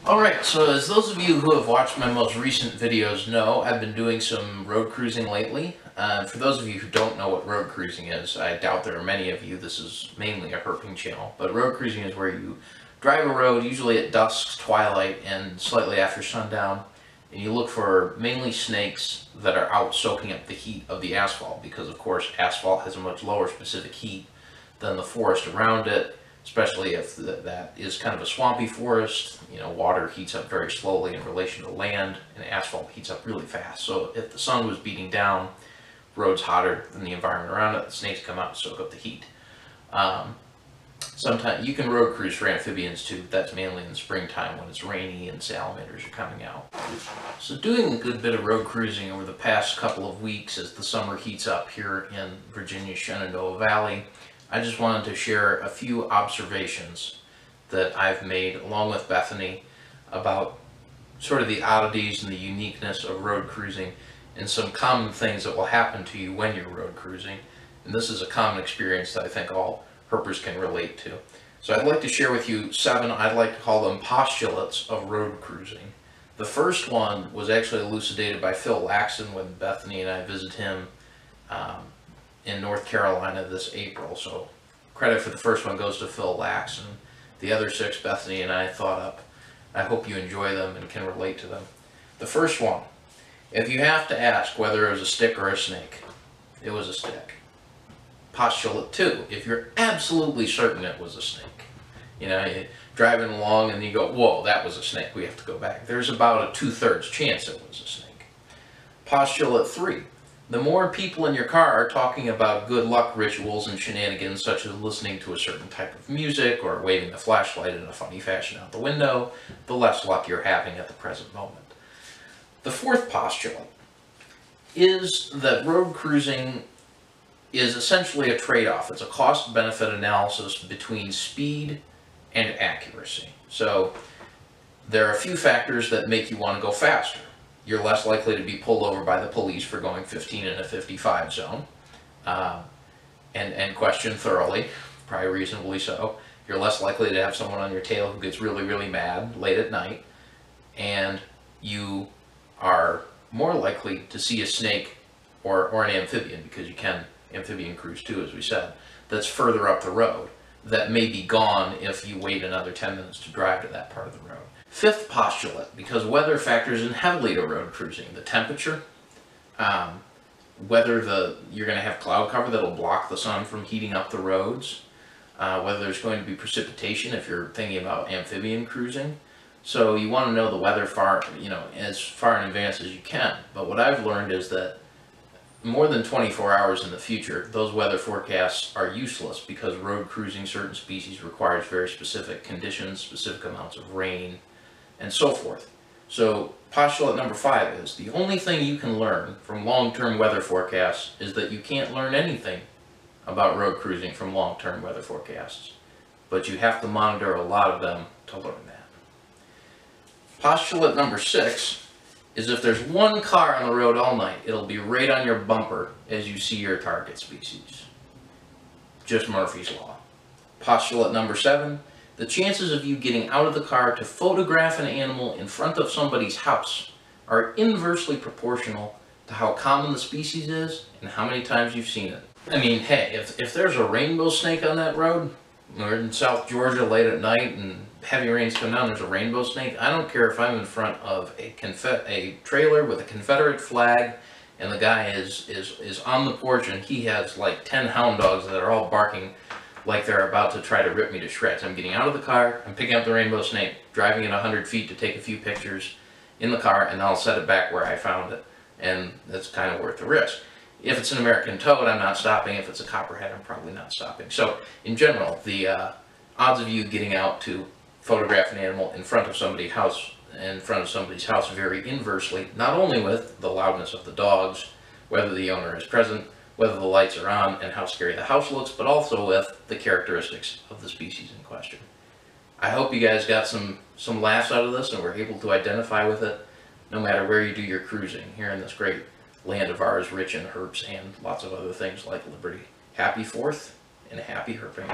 Alright, so as those of you who have watched my most recent videos know, I've been doing some road cruising lately. For those of you who don't know what road cruising is, I doubt there are many of you. This is mainly a herping channel. But road cruising is where you drive a road, usually at dusk, twilight, and slightly after sundown, and you look for mainly snakes that are out soaking up the heat of the asphalt, because of course asphalt has a much lower specific heat than the forest around it. Especially if that is kind of a swampy forest. You know, water heats up very slowly in relation to land, and asphalt heats up really fast. So if the sun was beating down, road's hotter than the environment around it, the snakes come out and soak up the heat. Sometimes you can road cruise for amphibians too. That's mainly in the springtime when it's rainy and salamanders are coming out. So doing a good bit of road cruising over the past couple of weeks as the summer heats up here in Virginia's Shenandoah Valley, I just wanted to share a few observations that I've made along with Bethany about sort of the oddities and the uniqueness of road cruising and some common things that will happen to you when you're road cruising. And this is a common experience that I think all herpers can relate to. So I'd like to share with you 7, I'd like to call them postulates of road cruising. The first one was actually elucidated by Phil Laxton when Bethany and I visited him in North Carolina this April. So credit for the first one goes to Phil Laxton. The other 6 Bethany and I thought up. I hope you enjoy them and can relate to them. The first one, if you have to ask whether it was a stick or a snake, it was a stick. Postulate 2, if you're absolutely certain it was a snake. You know, you're driving along and you go, whoa, that was a snake, we have to go back. There's about a 2/3 chance it was a snake. Postulate 3, the more people in your car are talking about good luck rituals and shenanigans, such as listening to a certain type of music or waving a flashlight in a funny fashion out the window, the less luck you're having at the present moment. The fourth postulate is that road cruising is essentially a trade-off. It's a cost-benefit analysis between speed and accuracy. So there are a few factors that make you want to go faster. You're less likely to be pulled over by the police for going 15 in a 55 zone and questioned thoroughly, probably reasonably so. You're less likely to have someone on your tail who gets really, really mad late at night. And you are more likely to see a snake or an amphibian, because you can amphibian cruise too, as we said, that's further up the road, that may be gone if you wait another 10 minutes to drive to that part of the road. Fifth postulate, because weather factors in heavily to road cruising. The temperature, whether you're going to have cloud cover that'll block the sun from heating up the roads, whether there's going to be precipitation if you're thinking about amphibian cruising. So you want to know the weather as far in advance as you can. But what I've learned is that more than 24 hours in the future, those weather forecasts are useless, because road cruising certain species requires very specific conditions, specific amounts of rain, and so forth. So postulate number 5 is the only thing you can learn from long-term weather forecasts is that you can't learn anything about road cruising from long-term weather forecasts, but you have to monitor a lot of them to learn that. Postulate number 6 is if there's one car on the road all night, it'll be right on your bumper as you see your target species. Just Murphy's Law. Postulate number 7, the chances of you getting out of the car to photograph an animal in front of somebody's house are inversely proportional to how common the species is and how many times you've seen it. I mean, hey, if there's a rainbow snake on that road, we're in South Georgia late at night and heavy rains come down, there's a rainbow snake, I don't care if I'm in front of a trailer with a Confederate flag and the guy is on the porch and he has like 10 hound dogs that are all barking like they're about to try to rip me to shreds. I'm getting out of the car, I'm picking up the rainbow snake, driving it 100 feet to take a few pictures in the car, and I'll set it back where I found it. And that's kind of worth the risk. If it's an American toad, I'm not stopping. If it's a copperhead, I'm probably not stopping. So in general, the odds of you getting out to photograph an animal in front of somebody's house vary inversely, not only with the loudness of the dogs, whether the owner is present, whether the lights are on, and how scary the house looks, but also with the characteristics of the species in question. I hope you guys got some laughs out of this and were able to identify with it, no matter where you do your cruising here in this great land of ours, rich in herps and lots of other things like liberty. Happy 4th and happy herping.